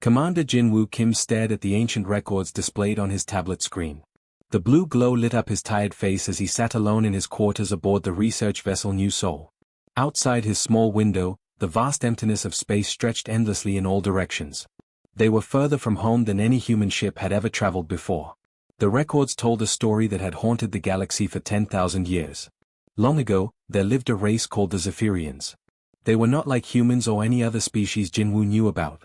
Commander Jinwoo Kim stared at the ancient records displayed on his tablet screen. The blue glow lit up his tired face as he sat alone in his quarters aboard the research vessel New Seoul. Outside his small window, the vast emptiness of space stretched endlessly in all directions. They were further from home than any human ship had ever traveled before. The records told a story that had haunted the galaxy for 10,000 years. Long ago, there lived a race called the Zephyrians. They were not like humans or any other species Jinwoo knew about.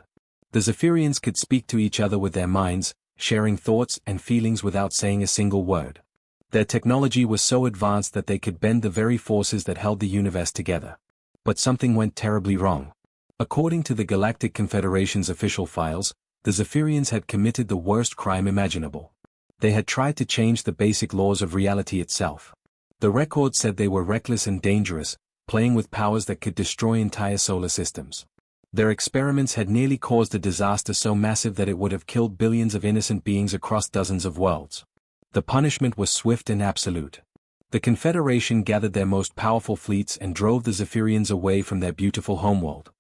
The Zephyrians could speak to each other with their minds, sharing thoughts and feelings without saying a single word. Their technology was so advanced that they could bend the very forces that held the universe together. But something went terribly wrong. According to the Galactic Confederation's official files, the Zephyrians had committed the worst crime imaginable. They had tried to change the basic laws of reality itself. The record said they were reckless and dangerous, playing with powers that could destroy entire solar systems. Their experiments had nearly caused a disaster so massive that it would have killed billions of innocent beings across dozens of worlds. The punishment was swift and absolute. The Confederation gathered their most powerful fleets and drove the Zephyrians away from their beautiful homeworld.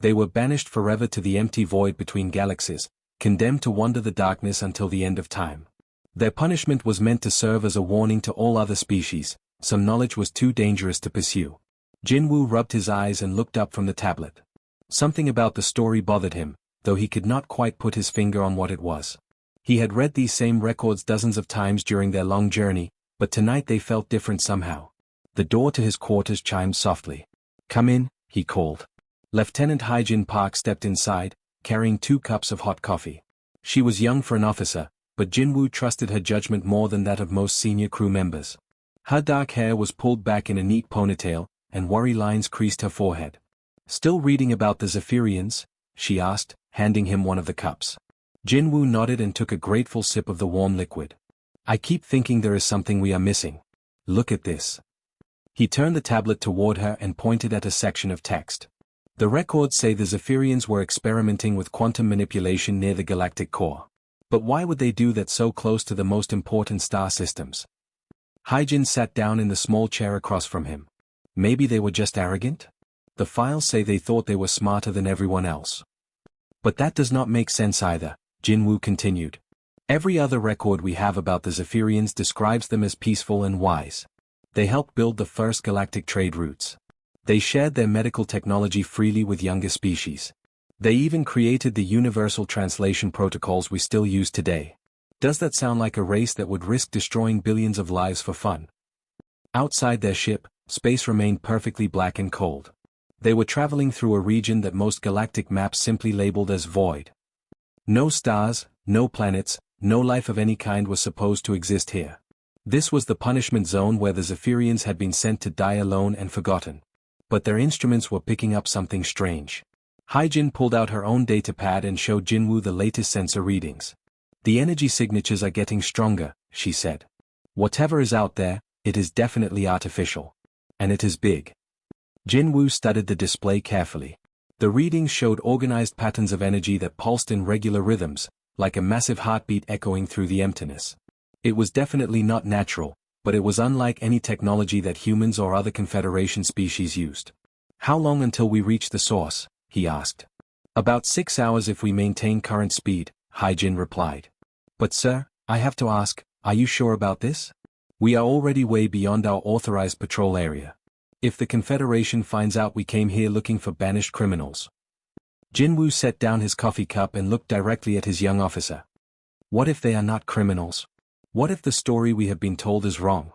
They were banished forever to the empty void between galaxies, condemned to wander the darkness until the end of time. Their punishment was meant to serve as a warning to all other species. Some knowledge was too dangerous to pursue. Jinwoo rubbed his eyes and looked up from the tablet. Something about the story bothered him, though he could not quite put his finger on what it was. He had read these same records dozens of times during their long journey, but tonight they felt different somehow. The door to his quarters chimed softly. "Come in," he called. Lieutenant Hyejin Park stepped inside, carrying 2 cups of hot coffee. She was young for an officer, but Jinwoo trusted her judgment more than that of most senior crew members. Her dark hair was pulled back in a neat ponytail, and worry lines creased her forehead. "Still reading about the Zephyrians?" she asked, handing him one of the cups. Jinwoo nodded and took a grateful sip of the warm liquid. "I keep thinking there is something we are missing. Look at this." He turned the tablet toward her and pointed at a section of text. The records say the Zephyrians were experimenting with quantum manipulation near the galactic core. But why would they do that so close to the most important star systems? Hyejin sat down in the small chair across from him. Maybe they were just arrogant? The files say they thought they were smarter than everyone else. But that does not make sense either, Jinwoo continued. Every other record we have about the Zephyrians describes them as peaceful and wise. They helped build the first galactic trade routes. They shared their medical technology freely with younger species. They even created the universal translation protocols we still use today. Does that sound like a race that would risk destroying billions of lives for fun? Outside their ship, space remained perfectly black and cold. They were traveling through a region that most galactic maps simply labeled as void. No stars, no planets, no life of any kind was supposed to exist here. This was the punishment zone where the Zephyrians had been sent to die alone and forgotten. But their instruments were picking up something strange. Hyejin pulled out her own datapad and showed Jinwoo the latest sensor readings. "The energy signatures are getting stronger," she said. "Whatever is out there, it is definitely artificial. And it is big." Jinwoo studied the display carefully. The readings showed organized patterns of energy that pulsed in regular rhythms, like a massive heartbeat echoing through the emptiness. It was definitely not natural, but it was unlike any technology that humans or other Confederation species used. "How long until we reach the source?" he asked. "About 6 hours if we maintain current speed," Hyejin replied. "But sir, I have to ask, are you sure about this? We are already way beyond our authorized patrol area. If the Confederation finds out we came here looking for banished criminals." Jinwoo set down his coffee cup and looked directly at his young officer. "What if they are not criminals? What if the story we have been told is wrong?"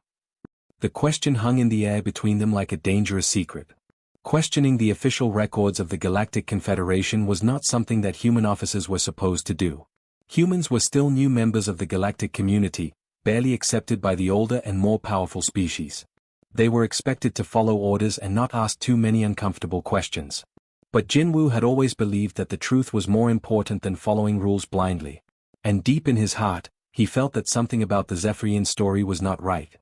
The question hung in the air between them like a dangerous secret. Questioning the official records of the Galactic Confederation was not something that human officers were supposed to do. Humans were still new members of the galactic community, barely accepted by the older and more powerful species. They were expected to follow orders and not ask too many uncomfortable questions. But Jinwoo had always believed that the truth was more important than following rules blindly. And deep in his heart, he felt that something about the Zephyrian story was not right.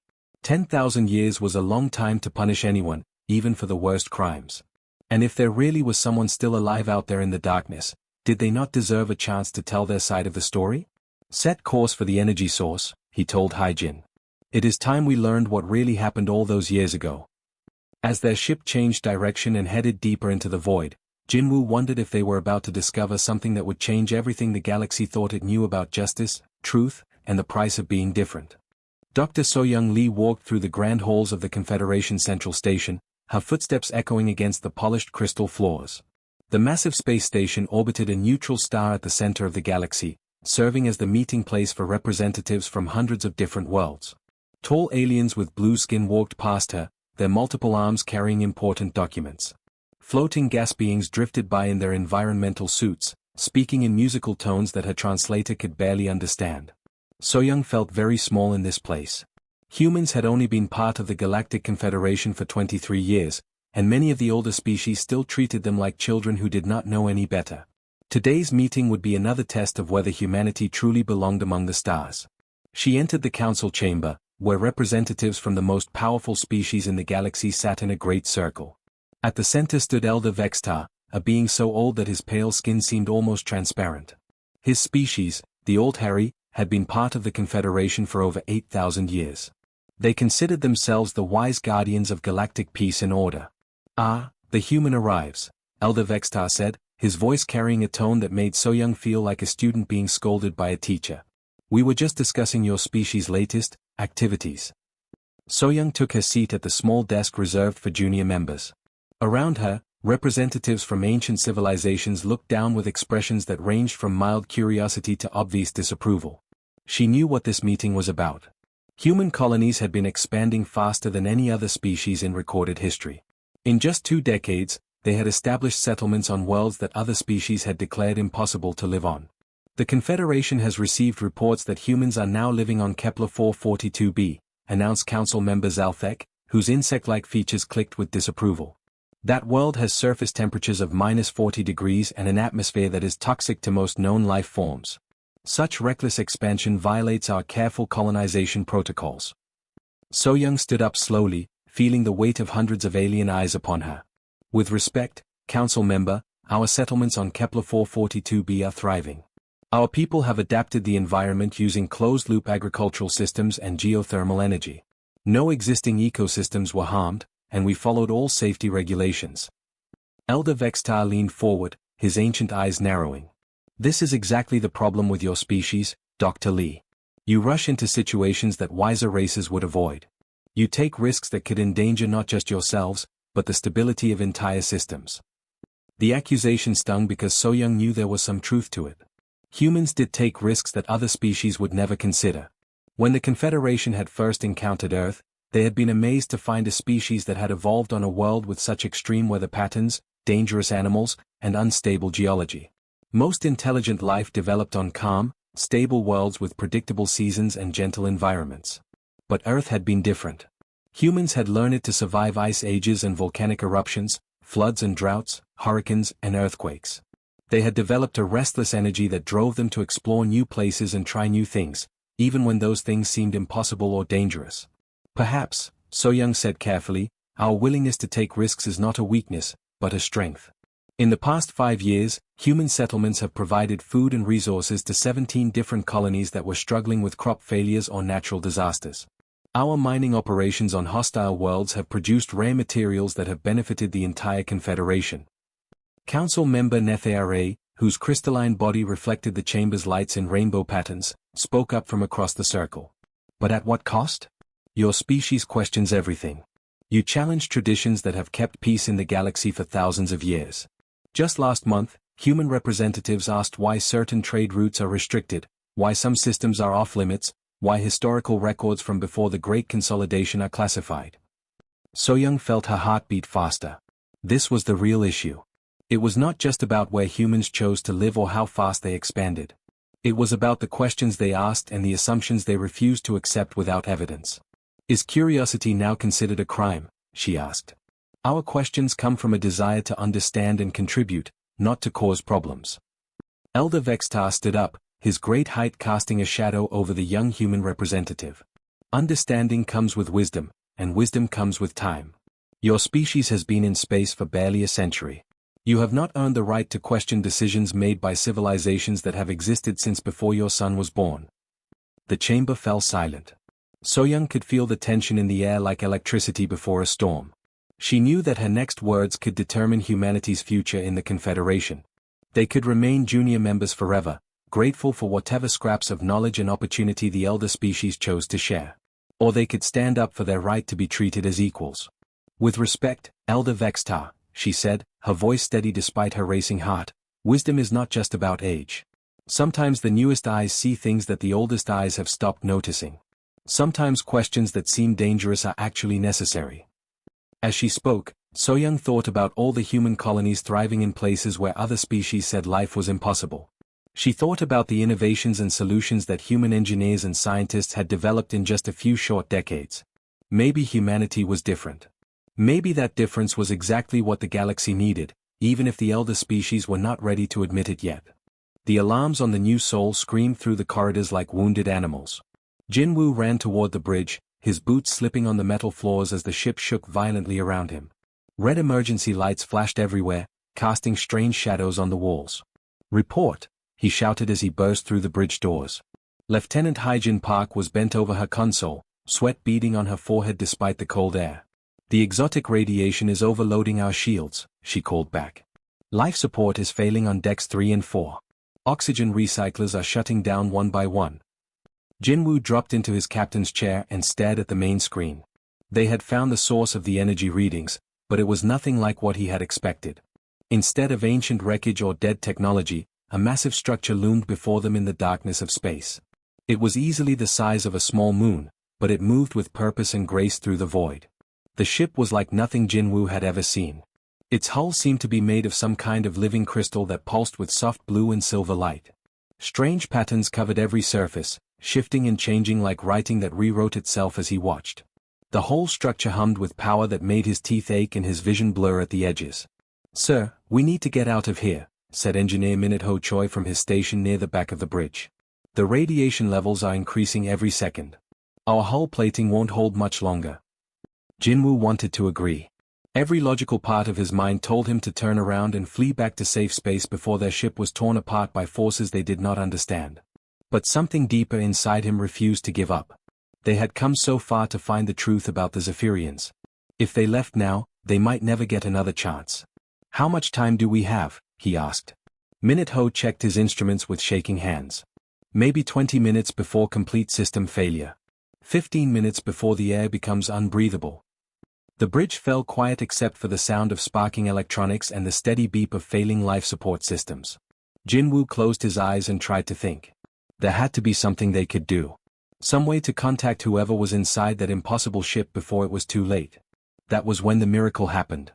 10,000 years was a long time to punish anyone, even for the worst crimes. And if there really was someone still alive out there in the darkness, did they not deserve a chance to tell their side of the story? "Set course for the energy source," he told Hyejin. "It is time we learned what really happened all those years ago." As their ship changed direction and headed deeper into the void, Jinwoo wondered if they were about to discover something that would change everything the galaxy thought it knew about justice, truth, and the price of being different. Dr. So-young Lee walked through the grand halls of the Confederation Central Station, her footsteps echoing against the polished crystal floors. The massive space station orbited a neutral star at the center of the galaxy, serving as the meeting place for representatives from hundreds of different worlds. Tall aliens with blue skin walked past her, their multiple arms carrying important documents. Floating gas beings drifted by in their environmental suits, speaking in musical tones that her translator could barely understand. So-young felt very small in this place. Humans had only been part of the Galactic Confederation for 23 years, and many of the older species still treated them like children who did not know any better. Today's meeting would be another test of whether humanity truly belonged among the stars. She entered the council chamber, where representatives from the most powerful species in the galaxy sat in a great circle. At the center stood Elder Vextar, a being so old that his pale skin seemed almost transparent. His species, the Old Harry, had been part of the Confederation for over 8,000 years. They considered themselves the wise guardians of galactic peace and order. "Ah, the human arrives," Elder Vextar said, his voice carrying a tone that made So-young feel like a student being scolded by a teacher. "We were just discussing your species' latest activities." So-young took her seat at the small desk reserved for junior members. Around her, representatives from ancient civilizations looked down with expressions that ranged from mild curiosity to obvious disapproval. She knew what this meeting was about. Human colonies had been expanding faster than any other species in recorded history. In just 2 decades, they had established settlements on worlds that other species had declared impossible to live on. The Confederation has received reports that humans are now living on Kepler 442b, announced Council member Zalthek, whose insect-like features clicked with disapproval. That world has surface temperatures of -40 degrees and an atmosphere that is toxic to most known life forms. Such reckless expansion violates our careful colonization protocols. So-young stood up slowly, feeling the weight of hundreds of alien eyes upon her. "With respect, Council member, our settlements on Kepler 442b are thriving. Our people have adapted the environment using closed-loop agricultural systems and geothermal energy. No existing ecosystems were harmed, and we followed all safety regulations." Elder Vextar leaned forward, his ancient eyes narrowing. "This is exactly the problem with your species, Dr. Lee. You rush into situations that wiser races would avoid. You take risks that could endanger not just yourselves, but the stability of entire systems." The accusation stung because So-young knew there was some truth to it. Humans did take risks that other species would never consider. When the Confederation had first encountered Earth, they had been amazed to find a species that had evolved on a world with such extreme weather patterns, dangerous animals, and unstable geology. Most intelligent life developed on calm, stable worlds with predictable seasons and gentle environments. But Earth had been different. Humans had learned to survive ice ages and volcanic eruptions, floods and droughts, hurricanes and earthquakes. They had developed a restless energy that drove them to explore new places and try new things, even when those things seemed impossible or dangerous. "Perhaps," So-young said carefully, "our willingness to take risks is not a weakness, but a strength. In the past 5 years, human settlements have provided food and resources to 17 different colonies that were struggling with crop failures or natural disasters. Our mining operations on hostile worlds have produced rare materials that have benefited the entire Confederation." Council member Nethara, whose crystalline body reflected the chamber's lights in rainbow patterns, spoke up from across the circle. "But at what cost? Your species questions everything. You challenge traditions that have kept peace in the galaxy for thousands of years. Just last month, human representatives asked why certain trade routes are restricted, why some systems are off-limits, why historical records from before the Great Consolidation are classified." So-young felt her heart beat faster. This was the real issue. It was not just about where humans chose to live or how fast they expanded. It was about the questions they asked and the assumptions they refused to accept without evidence. "Is curiosity now considered a crime?" she asked. "Our questions come from a desire to understand and contribute, not to cause problems." Elder Vextar stood up, his great height casting a shadow over the young human representative. "Understanding comes with wisdom, and wisdom comes with time. Your species has been in space for barely a century. You have not earned the right to question decisions made by civilizations that have existed since before your son was born." The chamber fell silent. So-young could feel the tension in the air like electricity before a storm. She knew that her next words could determine humanity's future in the Confederation. They could remain junior members forever, grateful for whatever scraps of knowledge and opportunity the elder species chose to share. Or they could stand up for their right to be treated as equals. With respect, Elder Vextar, she said, her voice steady despite her racing heart, wisdom is not just about age. Sometimes the newest eyes see things that the oldest eyes have stopped noticing. Sometimes questions that seem dangerous are actually necessary. As she spoke, Soyoung thought about all the human colonies thriving in places where other species said life was impossible. She thought about the innovations and solutions that human engineers and scientists had developed in just a few short decades. Maybe humanity was different. Maybe that difference was exactly what the galaxy needed, even if the elder species were not ready to admit it yet. The alarms on the new Sol screamed through the corridors like wounded animals. Jinwoo ran toward the bridge, his boots slipping on the metal floors as the ship shook violently around him. Red emergency lights flashed everywhere, casting strange shadows on the walls. "Report," he shouted as he burst through the bridge doors. Lieutenant Hyjin Park was bent over her console, sweat beading on her forehead despite the cold air. "The exotic radiation is overloading our shields," she called back. "Life support is failing on decks 3 and 4. Oxygen recyclers are shutting down one by one." Jinwoo dropped into his captain's chair and stared at the main screen. They had found the source of the energy readings, but it was nothing like what he had expected. Instead of ancient wreckage or dead technology, a massive structure loomed before them in the darkness of space. It was easily the size of a small moon, but it moved with purpose and grace through the void. The ship was like nothing Jinwoo had ever seen. Its hull seemed to be made of some kind of living crystal that pulsed with soft blue and silver light. Strange patterns covered every surface, shifting and changing like writing that rewrote itself as he watched. The whole structure hummed with power that made his teeth ache and his vision blur at the edges. "Sir, we need to get out of here," said Engineer Minute Ho Choi from his station near the back of the bridge. "The radiation levels are increasing every second. Our hull plating won't hold much longer." Jinwoo wanted to agree. Every logical part of his mind told him to turn around and flee back to safe space before their ship was torn apart by forces they did not understand. But something deeper inside him refused to give up. They had come so far to find the truth about the Zephyrians. If they left now, they might never get another chance. "How much time do we have?" he asked. Minute Ho checked his instruments with shaking hands. "Maybe 20 minutes before complete system failure. 15 minutes before the air becomes unbreathable." The bridge fell quiet except for the sound of sparking electronics and the steady beep of failing life support systems. Jinwoo closed his eyes and tried to think. There had to be something they could do. Some way to contact whoever was inside that impossible ship before it was too late. That was when the miracle happened.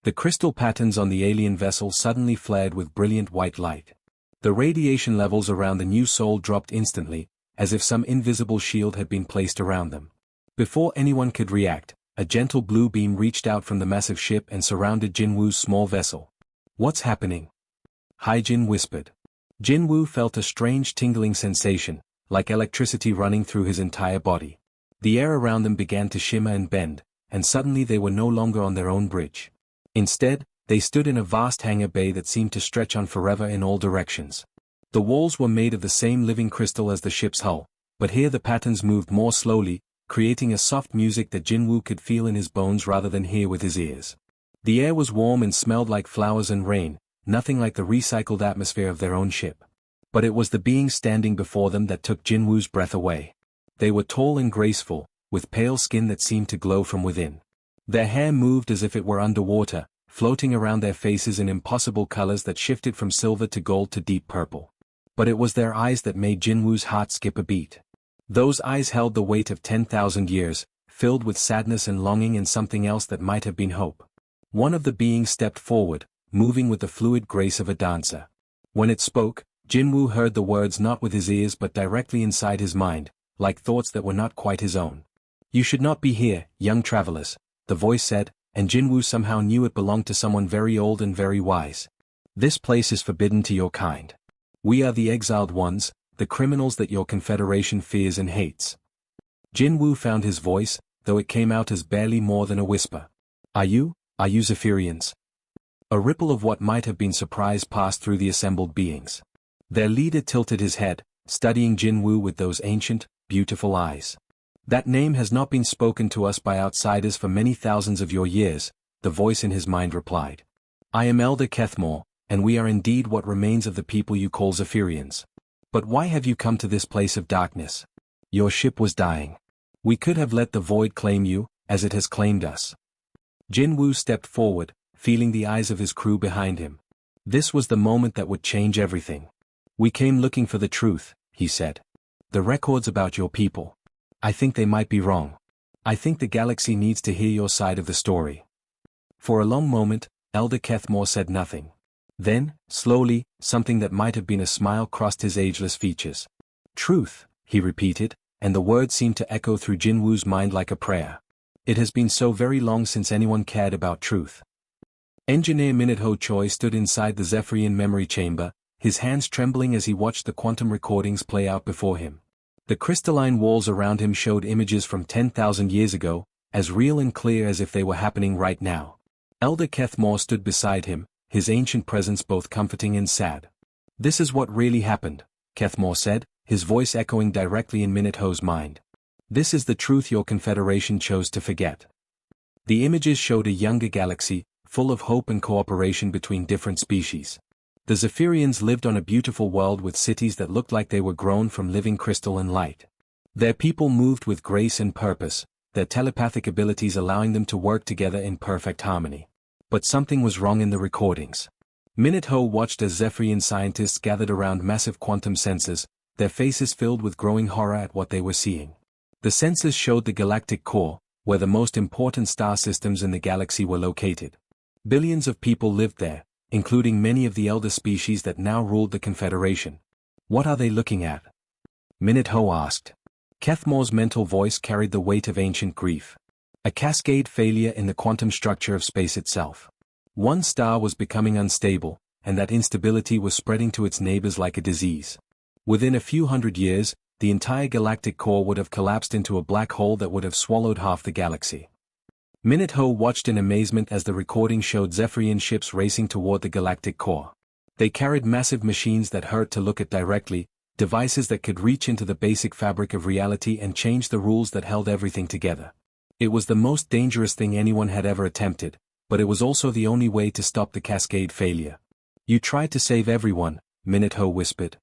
The crystal patterns on the alien vessel suddenly flared with brilliant white light. The radiation levels around the new Sol dropped instantly, as if some invisible shield had been placed around them. Before anyone could react, a gentle blue beam reached out from the massive ship and surrounded Jinwoo's small vessel. "What's happening?" Hyjin whispered. Jinwoo felt a strange tingling sensation, like electricity running through his entire body. The air around them began to shimmer and bend, and suddenly they were no longer on their own bridge. Instead, they stood in a vast hangar bay that seemed to stretch on forever in all directions. The walls were made of the same living crystal as the ship's hull, but here the patterns moved more slowly, creating a soft music that Jinwoo could feel in his bones rather than hear with his ears. The air was warm and smelled like flowers and rain, nothing like the recycled atmosphere of their own ship. But it was the being standing before them that took Jinwoo's breath away. They were tall and graceful, with pale skin that seemed to glow from within. Their hair moved as if it were underwater, floating around their faces in impossible colors that shifted from silver to gold to deep purple. But it was their eyes that made Jinwoo's heart skip a beat. Those eyes held the weight of 10,000 years, filled with sadness and longing and something else that might have been hope. One of the beings stepped forward, moving with the fluid grace of a dancer. When it spoke, Jinwoo heard the words not with his ears but directly inside his mind, like thoughts that were not quite his own. "You should not be here, young travelers," the voice said, and Jinwoo somehow knew it belonged to someone very old and very wise. "This place is forbidden to your kind. We are the exiled ones, the criminals that your confederation fears and hates." Jinwoo found his voice, though it came out as barely more than a whisper. Are you Zephyrians?" A ripple of what might have been surprise passed through the assembled beings. Their leader tilted his head, studying Jinwoo with those ancient, beautiful eyes. "That name has not been spoken to us by outsiders for many thousands of your years, the voice in his mind replied. I am Elder Kethmore, and we are indeed what remains of the people you call Zephyrians. But why have you come to this place of darkness? Your ship was dying. We could have let the void claim you, as it has claimed us. Jin Woo stepped forward, feeling the eyes of his crew behind him. This was the moment that would change everything. We came looking for the truth, he said. The records about your people. I think they might be wrong. I think the galaxy needs to hear your side of the story. For a long moment, Elder Kethmore said nothing. Then, slowly, something that might have been a smile crossed his ageless features. Truth, he repeated, and the words seemed to echo through Jin Woo's mind like a prayer. It has been so very long since anyone cared about truth. Engineer Minute-Ho Choi stood inside the Zephyrian memory chamber, his hands trembling as he watched the quantum recordings play out before him. The crystalline walls around him showed images from 10,000 years ago, as real and clear as if they were happening right now. Elder Kethmore stood beside him, his ancient presence both comforting and sad. This is what really happened, Kethmore said, his voice echoing directly in Minute-Ho's mind. This is the truth your confederation chose to forget. The images showed a younger galaxy, full of hope and cooperation between different species. The Zephyrians lived on a beautiful world with cities that looked like they were grown from living crystal and light. Their people moved with grace and purpose, their telepathic abilities allowing them to work together in perfect harmony. But something was wrong in the recordings. Minute-Ho watched as Zephyrian scientists gathered around massive quantum sensors, their faces filled with growing horror at what they were seeing. The sensors showed the galactic core, where the most important star systems in the galaxy were located. Billions of people lived there, including many of the elder species that now ruled the Confederation. What are they looking at? Minute-Ho asked. Kethmore's mental voice carried the weight of ancient grief. A cascade failure in the quantum structure of space itself. One star was becoming unstable, and that instability was spreading to its neighbors like a disease. Within a few hundred years, the entire galactic core would have collapsed into a black hole that would have swallowed half the galaxy. Minute-Ho watched in amazement as the recording showed Zephyrian ships racing toward the galactic core. They carried massive machines that hurt to look at directly, devices that could reach into the basic fabric of reality and change the rules that held everything together. It was the most dangerous thing anyone had ever attempted, but it was also the only way to stop the cascade failure. You tried to save everyone, Minute-Ho whispered.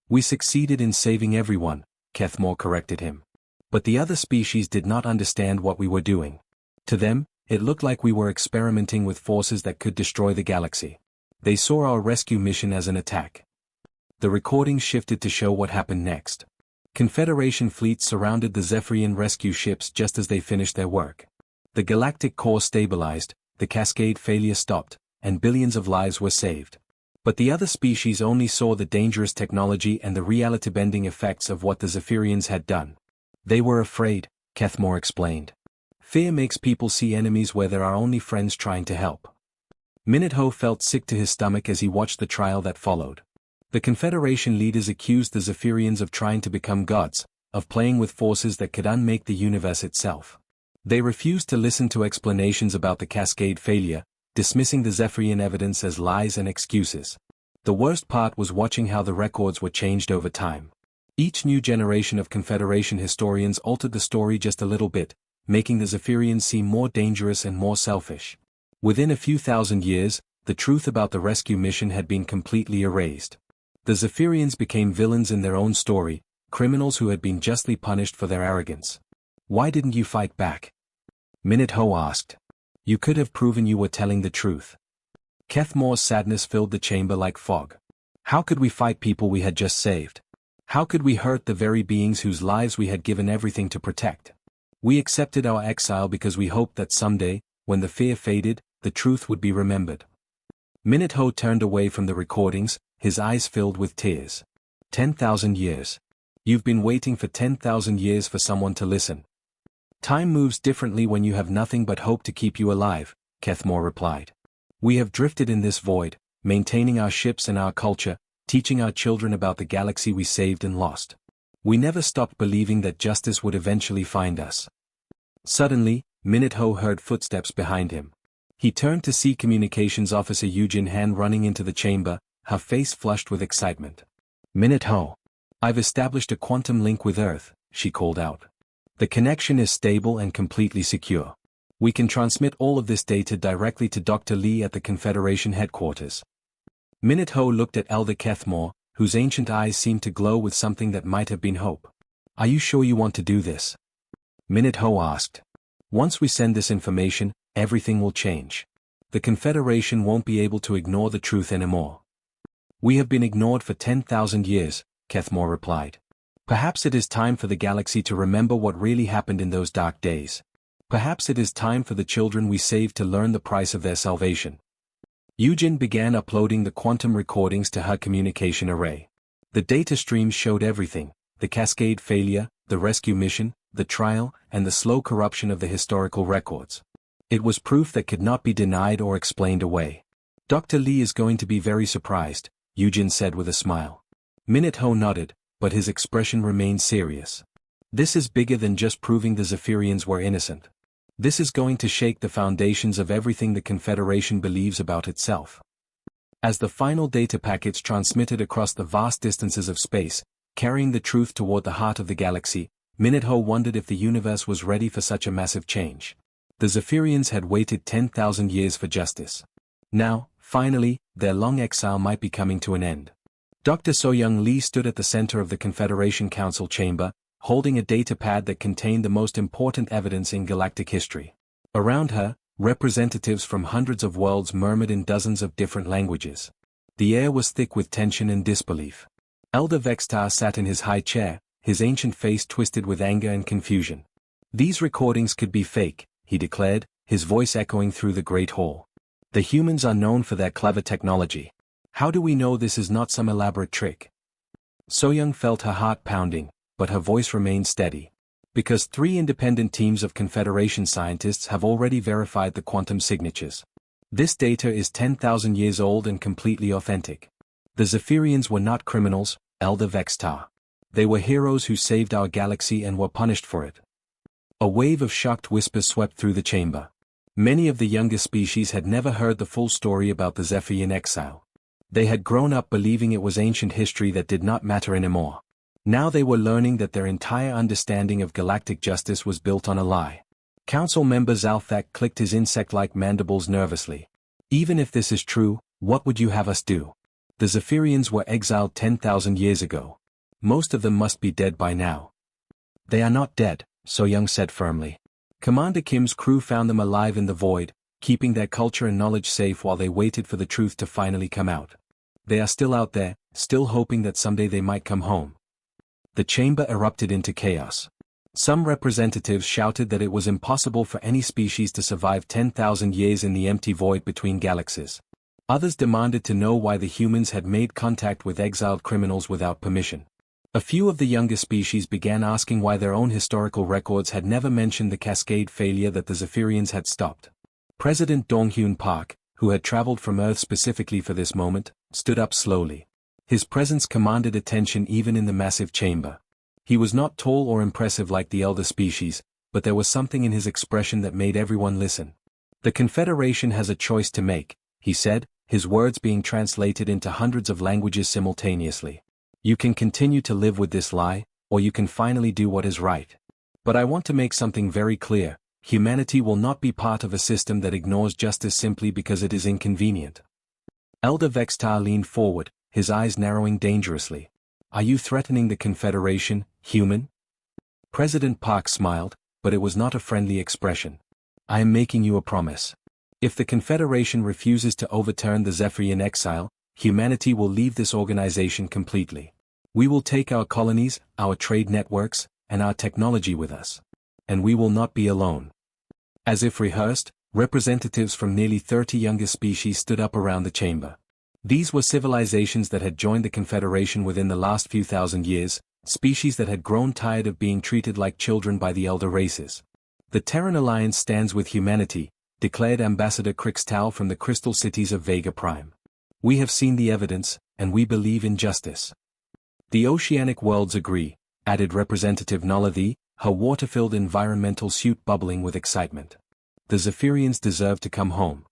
We succeeded in saving everyone, Kethmore corrected him. But the other species did not understand what we were doing. To them, it looked like we were experimenting with forces that could destroy the galaxy. They saw our rescue mission as an attack. The recording shifted to show what happened next. Confederation fleets surrounded the Zephyrian rescue ships just as they finished their work. The galactic core stabilized, the cascade failure stopped, and billions of lives were saved. But the other species only saw the dangerous technology and the reality-bending effects of what the Zephyrians had done. They were afraid, Kethmore explained. Fear makes people see enemies where there are only friends trying to help. Minute-Ho felt sick to his stomach as he watched the trial that followed. The Confederation leaders accused the Zephyrians of trying to become gods, of playing with forces that could unmake the universe itself. They refused to listen to explanations about the cascade failure, dismissing the Zephyrian evidence as lies and excuses. The worst part was watching how the records were changed over time. Each new generation of Confederation historians altered the story just a little bit, making the Zephyrians seem more dangerous and more selfish. Within a few thousand years, the truth about the rescue mission had been completely erased. The Zephyrians became villains in their own story, criminals who had been justly punished for their arrogance. Why didn't you fight back? Minute-Ho asked. You could have proven you were telling the truth. Kethmore's sadness filled the chamber like fog. How could we fight people we had just saved? How could we hurt the very beings whose lives we had given everything to protect? We accepted our exile because we hoped that someday, when the fear faded, the truth would be remembered. Minute-Ho turned away from the recordings, his eyes filled with tears. 10,000 years. You've been waiting for 10,000 years for someone to listen. Time moves differently when you have nothing but hope to keep you alive, Kethmore replied. We have drifted in this void, maintaining our ships and our culture, teaching our children about the galaxy we saved and lost. We never stopped believing that justice would eventually find us. Suddenly, Minute-Ho heard footsteps behind him. He turned to see Communications Officer Yujin Han running into the chamber, her face flushed with excitement. Minute-Ho. I've established a quantum link with Earth, she called out. The connection is stable and completely secure. We can transmit all of this data directly to Dr. Lee at the Confederation headquarters. Minute-Ho looked at Elder Kethmore, whose ancient eyes seemed to glow with something that might have been hope. Are you sure you want to do this? Minute-Ho asked. Once we send this information, everything will change. The Confederation won't be able to ignore the truth anymore. We have been ignored for 10,000 years, Kethmore replied. Perhaps it is time for the galaxy to remember what really happened in those dark days. Perhaps it is time for the children we saved to learn the price of their salvation. Eugen began uploading the quantum recordings to her communication array. The data streams showed everything: the cascade failure, the rescue mission, the trial, and the slow corruption of the historical records. It was proof that could not be denied or explained away. Dr. Lee is going to be very surprised, Eugen said with a smile. Minute-Ho nodded, but his expression remained serious. This is bigger than just proving the Zephyrians were innocent. This is going to shake the foundations of everything the Confederation believes about itself. As the final data packets transmitted across the vast distances of space, carrying the truth toward the heart of the galaxy, Minute-Ho wondered if the universe was ready for such a massive change. The Zephyrians had waited 10,000 years for justice. Now, finally, their long exile might be coming to an end. Dr. So-Young Lee stood at the center of the Confederation Council chamber, holding a data pad that contained the most important evidence in galactic history. Around her, representatives from hundreds of worlds murmured in dozens of different languages. The air was thick with tension and disbelief. Elder Vextar sat in his high chair, his ancient face twisted with anger and confusion. These recordings could be fake, he declared, his voice echoing through the great hall. The humans are known for their clever technology. How do we know this is not some elaborate trick? So-Young felt her heart pounding, but her voice remained steady. Because 3 independent teams of Confederation scientists have already verified the quantum signatures. This data is 10,000 years old and completely authentic. The Zephyrians were not criminals, Elder Vextar. They were heroes who saved our galaxy and were punished for it. A wave of shocked whispers swept through the chamber. Many of the younger species had never heard the full story about the Zephyrian exile. They had grown up believing it was ancient history that did not matter anymore. Now they were learning that their entire understanding of galactic justice was built on a lie. Council member Zalthak clicked his insect-like mandibles nervously. Even if this is true, what would you have us do? The Zephyrians were exiled 10,000 years ago. Most of them must be dead by now. They are not dead, So-Young said firmly. Commander Kim's crew found them alive in the void, keeping their culture and knowledge safe while they waited for the truth to finally come out. They are still out there, still hoping that someday they might come home. The chamber erupted into chaos. Some representatives shouted that it was impossible for any species to survive 10,000 years in the empty void between galaxies. Others demanded to know why the humans had made contact with exiled criminals without permission. A few of the younger species began asking why their own historical records had never mentioned the cascade failure that the Zephyrians had stopped. President Dong-Hyun Park, who had traveled from Earth specifically for this moment, stood up slowly. His presence commanded attention even in the massive chamber. He was not tall or impressive like the elder species, but there was something in his expression that made everyone listen. The Confederation has a choice to make, he said, his words being translated into hundreds of languages simultaneously. You can continue to live with this lie, or you can finally do what is right. But I want to make something very clear: humanity will not be part of a system that ignores justice simply because it is inconvenient. Elder Vextar leaned forward, his eyes narrowing dangerously. Are you threatening the Confederation, human? President Park smiled, but it was not a friendly expression. I am making you a promise. If the Confederation refuses to overturn the Zephyrian exile, humanity will leave this organization completely. We will take our colonies, our trade networks, and our technology with us. And we will not be alone. As if rehearsed, representatives from nearly 30 younger species stood up around the chamber. These were civilizations that had joined the Confederation within the last few thousand years, species that had grown tired of being treated like children by the elder races. The Terran Alliance stands with humanity, declared Ambassador Crixtal from the Crystal Cities of Vega Prime. We have seen the evidence, and we believe in justice. The oceanic worlds agree, added Representative Nolathi, her water-filled environmental suit bubbling with excitement. The Zephyrians deserve to come home.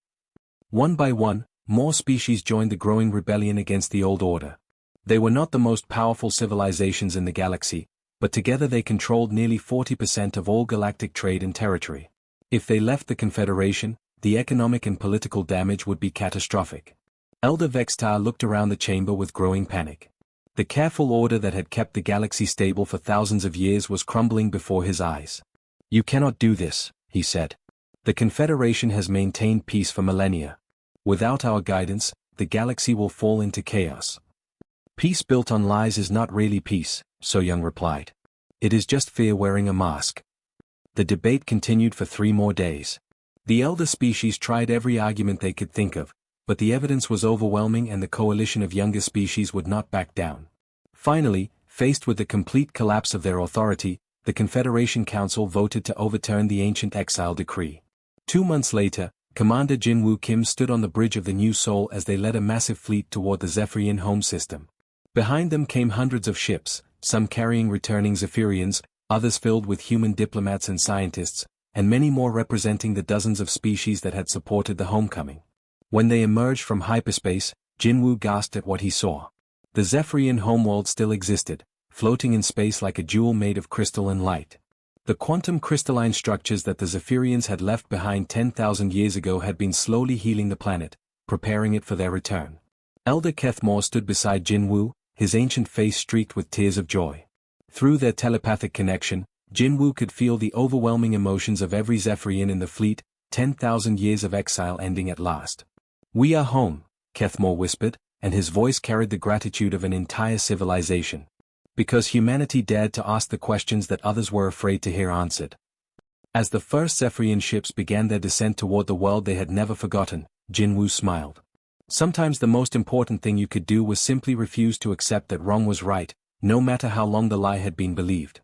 One by one, more species joined the growing rebellion against the old order. They were not the most powerful civilizations in the galaxy, but together they controlled nearly 40% of all galactic trade and territory. If they left the Confederation, the economic and political damage would be catastrophic. Elder Vextar looked around the chamber with growing panic. The careful order that had kept the galaxy stable for thousands of years was crumbling before his eyes. "You cannot do this," he said. "The Confederation has maintained peace for millennia. Without our guidance, the galaxy will fall into chaos." "Peace built on lies is not really peace," So Young replied. "It is just fear wearing a mask." The debate continued for 3 more days. The elder species tried every argument they could think of, but the evidence was overwhelming and the coalition of younger species would not back down. Finally, faced with the complete collapse of their authority, the Confederation Council voted to overturn the ancient exile decree. 2 months later, Commander Jinwoo Kim stood on the bridge of the New Sol as they led a massive fleet toward the Zephyrian home system. Behind them came hundreds of ships, some carrying returning Zephyrians, others filled with human diplomats and scientists, and many more representing the dozens of species that had supported the homecoming. When they emerged from hyperspace, Jinwoo gasped at what he saw. The Zephyrian homeworld still existed, floating in space like a jewel made of crystal and light. The quantum crystalline structures that the Zephyrians had left behind 10,000 years ago had been slowly healing the planet, preparing it for their return. Elder Kethmore stood beside Jinwoo, his ancient face streaked with tears of joy. Through their telepathic connection, Jinwoo could feel the overwhelming emotions of every Zephyrian in the fleet, 10,000 years of exile ending at last. "We are home," Kethmore whispered, and his voice carried the gratitude of an entire civilization. Because humanity dared to ask the questions that others were afraid to hear answered. As the first Zephyrian ships began their descent toward the world they had never forgotten, Jinwoo smiled. Sometimes the most important thing you could do was simply refuse to accept that wrong was right, no matter how long the lie had been believed.